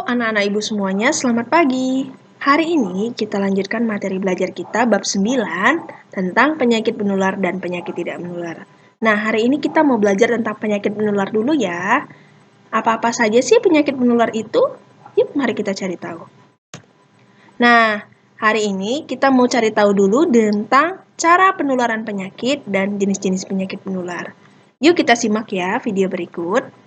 anak-anak ibu semuanya, selamat pagi. Hari ini kita lanjutkan materi belajar kita bab 9 tentang penyakit menular dan penyakit tidak menular. Nah, hari ini kita mau belajar tentang penyakit menular dulu ya. Apa-apa saja sih penyakit menular itu? Yuk, mari kita cari tahu. Nah, hari ini kita mau cari tahu dulu tentang cara penularan penyakit dan jenis-jenis penyakit menular. Yuk kita simak ya video berikut.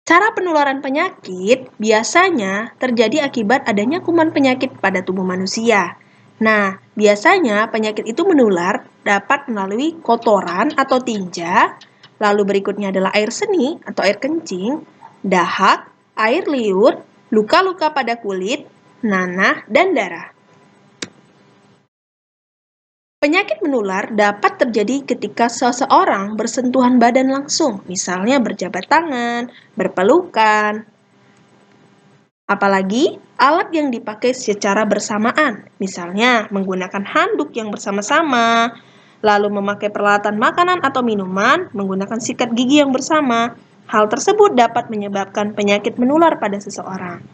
Cara penularan penyakit biasanya terjadi akibat adanya kuman penyakit pada tubuh manusia. Nah, biasanya penyakit itu menular dapat melalui kotoran atau tinja, lalu berikutnya adalah air seni atau air kencing, dahak, air liur, luka-luka pada kulit, nanah, dan darah. Penyakit menular dapat terjadi ketika seseorang bersentuhan badan langsung, misalnya berjabat tangan, berpelukan. Apalagi alat yang dipakai secara bersamaan, misalnya menggunakan handuk yang bersama-sama, lalu memakai peralatan makanan atau minuman, menggunakan sikat gigi yang bersama. Hal tersebut dapat menyebabkan penyakit menular pada seseorang.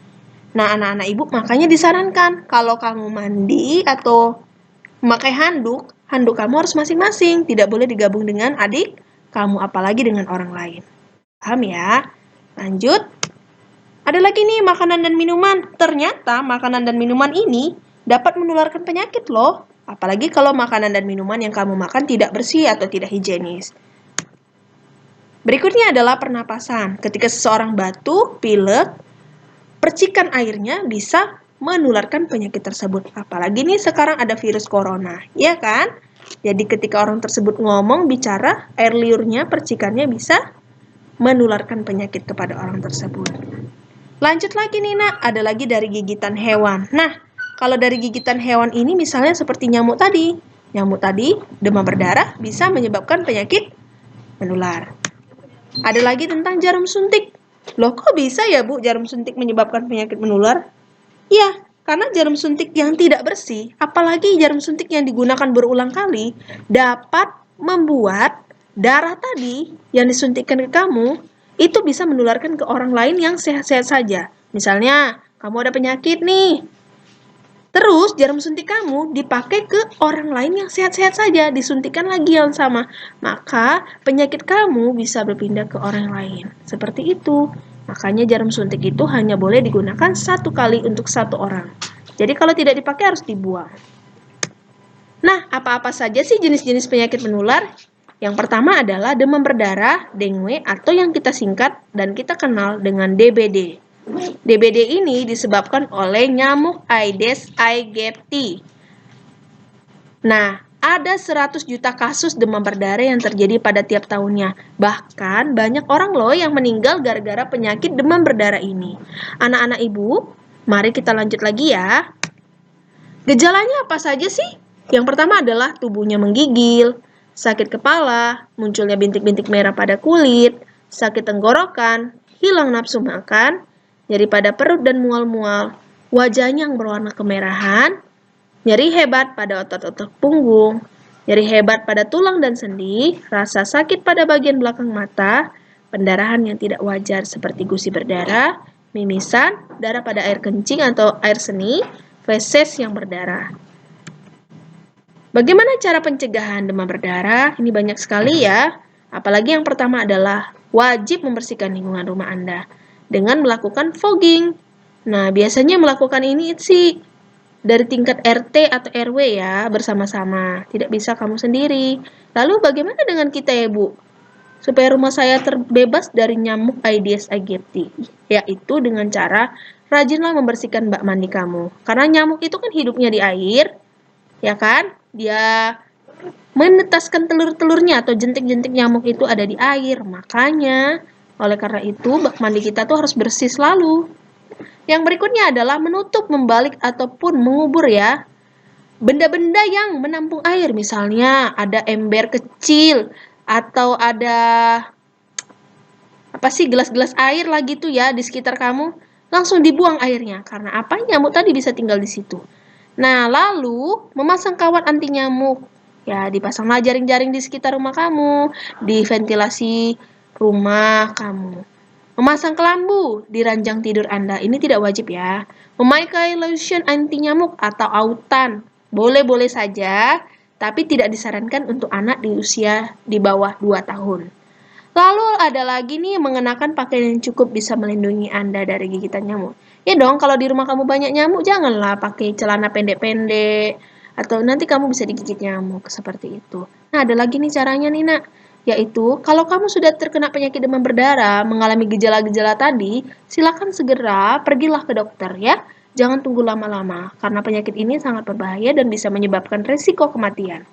Nah, anak-anak ibu makanya disarankan kalau kamu mandi atau memakai handuk kamu harus masing-masing, tidak boleh digabung dengan adik kamu, apalagi dengan orang lain. Paham ya? Lanjut. Ada lagi nih makanan dan minuman. Ternyata makanan dan minuman ini dapat menularkan penyakit loh. Apalagi kalau makanan dan minuman yang kamu makan tidak bersih atau tidak higienis. Berikutnya adalah pernapasan. Ketika seseorang batuk, pilek, percikan airnya bisa menularkan penyakit tersebut. Apalagi nih sekarang ada virus corona, ya kan? Jadi ketika orang tersebut ngomong, bicara, air liurnya, percikannya bisa menularkan penyakit kepada orang tersebut. Lanjut lagi nih nak, ada lagi dari gigitan hewan. Nah, kalau dari gigitan hewan ini misalnya seperti nyamuk tadi. Nyamuk tadi, demam berdarah bisa menyebabkan penyakit menular. Ada lagi tentang jarum suntik. Loh kok bisa ya Bu jarum suntik menyebabkan penyakit menular? Ya, karena jarum suntik yang tidak bersih, apalagi jarum suntik yang digunakan berulang kali, dapat membuat darah tadi yang disuntikkan ke kamu, itu bisa menularkan ke orang lain yang sehat-sehat saja. Misalnya, kamu ada penyakit nih, terus jarum suntik kamu dipakai ke orang lain yang sehat-sehat saja, disuntikkan lagi yang sama, maka penyakit kamu bisa berpindah ke orang lain. Seperti itu. Makanya jarum suntik itu hanya boleh digunakan satu kali untuk satu orang. Jadi kalau tidak dipakai harus dibuang. Nah, apa-apa saja sih jenis-jenis penyakit menular? Yang pertama adalah demam berdarah, dengue, atau yang kita singkat dan kita kenal dengan DBD. DBD ini disebabkan oleh nyamuk Aedes aegypti. Nah, ada 100 juta kasus demam berdarah yang terjadi pada tiap tahunnya. Bahkan banyak orang loh yang meninggal gara-gara penyakit demam berdarah ini. Anak-anak ibu, mari kita lanjut lagi ya. Gejalanya apa saja sih? Yang pertama adalah tubuhnya menggigil, sakit kepala, munculnya bintik-bintik merah pada kulit, sakit tenggorokan, hilang nafsu makan, nyeri pada perut dan mual-mual, wajahnya yang berwarna kemerahan, nyeri hebat pada otot-otot punggung, nyeri hebat pada tulang dan sendi, rasa sakit pada bagian belakang mata, pendarahan yang tidak wajar seperti gusi berdarah, mimisan, darah pada air kencing atau air seni, feses yang berdarah. Bagaimana cara pencegahan demam berdarah? Ini banyak sekali ya. Apalagi yang pertama adalah wajib membersihkan lingkungan rumah Anda dengan melakukan fogging. Nah, biasanya melakukan ini sih dari tingkat RT atau RW ya, bersama-sama. Tidak bisa kamu sendiri. Lalu bagaimana dengan kita ya, Bu? Supaya rumah saya terbebas dari nyamuk Aedes aegypti, yaitu dengan cara rajinlah membersihkan bak mandi kamu. Karena nyamuk itu kan hidupnya di air, ya kan? Dia menetaskan telur-telurnya atau jentik-jentik nyamuk itu ada di air. Makanya, oleh karena itu, bak mandi kita tuh harus bersih selalu. Yang berikutnya adalah menutup, membalik, ataupun mengubur ya. Benda-benda yang menampung air, misalnya ada ember kecil, atau ada gelas-gelas air lagi tuh ya di sekitar kamu, langsung dibuang airnya. Karena apa? Nyamuk tadi bisa tinggal di situ. Nah, lalu memasang kawat anti nyamuk. Ya, dipasanglah jaring-jaring di sekitar rumah kamu, di ventilasi rumah kamu. Memasang kelambu di ranjang tidur Anda ini tidak wajib ya. Memakai lotion anti nyamuk atau autan boleh-boleh saja, tapi tidak disarankan untuk anak di usia di bawah 2 tahun. Lalu ada lagi nih mengenakan pakaian yang cukup bisa melindungi Anda dari gigitan nyamuk. Ya dong, kalau di rumah kamu banyak nyamuk, janganlah pakai celana pendek-pendek. Atau nanti kamu bisa digigit nyamuk, seperti itu. Nah, ada lagi nih caranya nih, Nak. Yaitu, kalau kamu sudah terkena penyakit demam berdarah, mengalami gejala-gejala tadi, silakan segera pergilah ke dokter ya. Jangan tunggu lama-lama, karena penyakit ini sangat berbahaya dan bisa menyebabkan resiko kematian.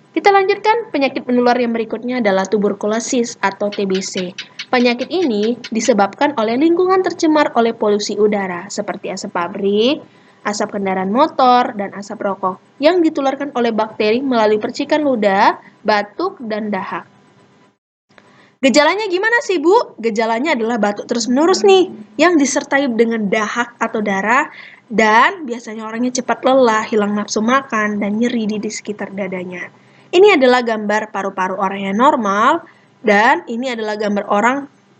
Kita lanjutkan, penyakit menular yang berikutnya adalah tuberkulosis atau TBC. Penyakit ini disebabkan oleh lingkungan tercemar oleh polusi udara, seperti asap pabrik, asap kendaraan motor, dan asap rokok, yang ditularkan oleh bakteri melalui percikan ludah, batuk, dan dahak. Gejalanya gimana sih, Bu? Gejalanya adalah batuk terus-menerus nih, yang disertai dengan dahak atau darah, dan biasanya orangnya cepat lelah, hilang nafsu makan, dan nyeri di sekitar dadanya. Ini adalah gambar paru-paru orang yang normal, dan ini adalah gambar orang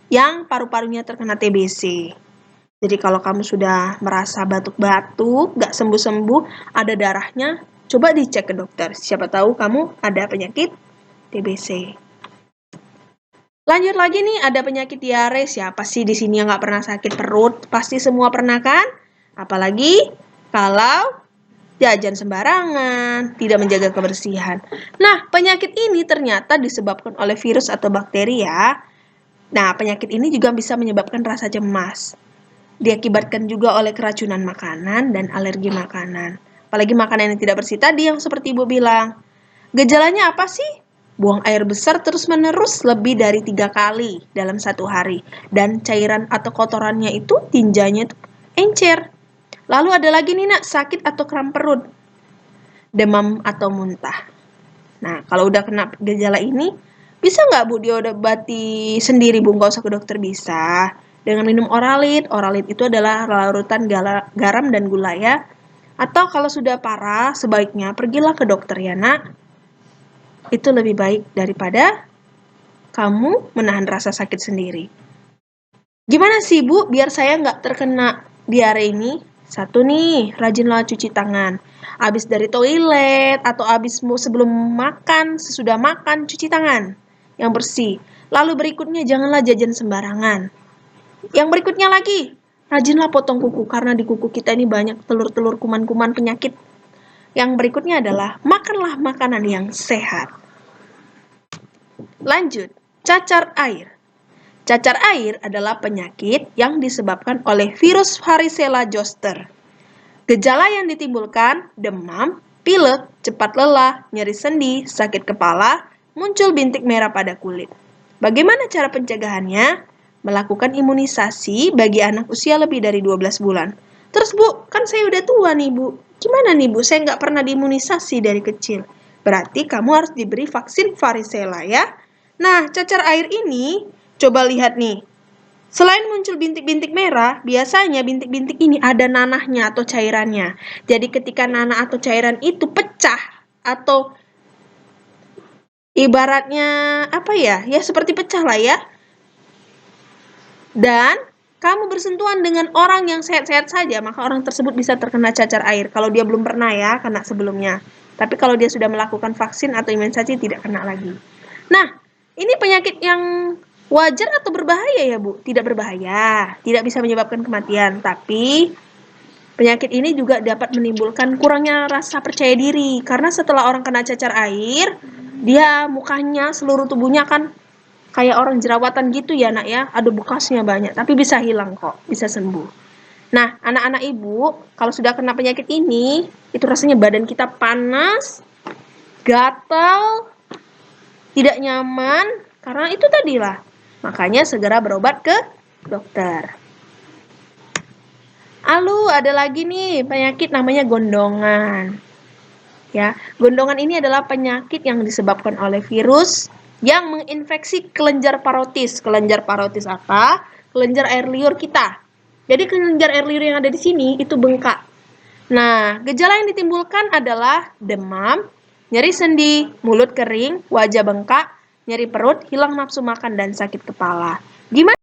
yang paru-parunya terkena TBC. Jadi kalau kamu sudah merasa batuk-batuk, gak sembuh-sembuh, ada darahnya, coba dicek ke dokter. Siapa tahu kamu ada penyakit TBC. Lanjut lagi nih, ada penyakit diare. Siapa sih di sini yang nggak pernah sakit perut? Pasti semua pernah kan? Apalagi kalau jajan sembarangan, tidak menjaga kebersihan. Nah, penyakit ini ternyata disebabkan oleh virus atau bakteri ya. Nah, penyakit ini juga bisa menyebabkan rasa cemas. Diakibatkan juga oleh keracunan makanan dan alergi makanan. Apalagi makanan yang tidak bersih tadi yang seperti Ibu bilang. Gejalanya apa sih? Buang air besar terus-menerus lebih dari 3 kali dalam satu hari. Dan cairan atau kotorannya itu tinjanya itu encer. Lalu ada lagi nih nak, sakit atau kram perut. Demam atau muntah. Nah, kalau udah kena gejala ini, bisa nggak Bu diobati sendiri Bu? Nggak usah ke dokter, bisa. Dengan minum Oralit. Oralit itu adalah larutan garam dan gula ya. Atau kalau sudah parah, sebaiknya pergilah ke dokter ya nak. Itu lebih baik daripada kamu menahan rasa sakit sendiri. Gimana sih Bu, biar saya nggak terkena diare ini? Satu nih, rajinlah cuci tangan. Abis dari toilet atau abis sebelum makan, sesudah makan, cuci tangan yang bersih. Lalu berikutnya, janganlah jajan sembarangan. Yang berikutnya lagi, rajinlah potong kuku, karena di kuku kita ini banyak telur-telur kuman-kuman penyakit. Yang berikutnya adalah, makanlah makanan yang sehat. Lanjut, cacar air. Cacar air adalah penyakit yang disebabkan oleh virus varicella zoster. Gejala yang ditimbulkan demam, pilek, cepat lelah, nyeri sendi, sakit kepala, muncul bintik merah pada kulit. Bagaimana cara pencegahannya? Melakukan imunisasi bagi anak usia lebih dari 12 bulan. Terus Bu, kan saya udah tua nih Bu. Gimana nih Bu, saya nggak pernah diimunisasi dari kecil. Berarti kamu harus diberi vaksin varicella ya. Nah, cacar air ini, coba lihat nih. Selain muncul bintik-bintik merah, biasanya bintik-bintik ini ada nanahnya atau cairannya. Jadi ketika nanah atau cairan itu pecah atau ibaratnya apa ya? Ya seperti pecah lah ya. Dan kamu bersentuhan dengan orang yang sehat-sehat saja, maka orang tersebut bisa terkena cacar air. Kalau dia belum pernah ya, kena sebelumnya. Tapi kalau dia sudah melakukan vaksin atau imunisasi, tidak kena lagi. Nah, ini penyakit yang wajar atau berbahaya ya Bu? Tidak berbahaya, tidak bisa menyebabkan kematian. Tapi penyakit ini juga dapat menimbulkan kurangnya rasa percaya diri. Karena setelah orang kena cacar air, dia mukanya, seluruh tubuhnya kan kayak orang jerawatan gitu ya nak ya, ada bekasnya banyak, tapi bisa hilang kok, bisa sembuh. Nah, anak-anak ibu, kalau sudah kena penyakit ini, itu rasanya badan kita panas, gatal, tidak nyaman, karena itu tadilah. Makanya segera berobat ke dokter. Lalu ada lagi nih penyakit namanya gondongan. Ya, gondongan ini adalah penyakit yang disebabkan oleh virus yang menginfeksi kelenjar parotis. Kelenjar parotis apa? Kelenjar air liur kita. Jadi kelenjar air liur yang ada di sini itu bengkak. Nah, gejala yang ditimbulkan adalah demam, nyeri sendi, mulut kering, wajah bengkak, nyeri perut, hilang nafsu makan, dan sakit kepala. Gimana?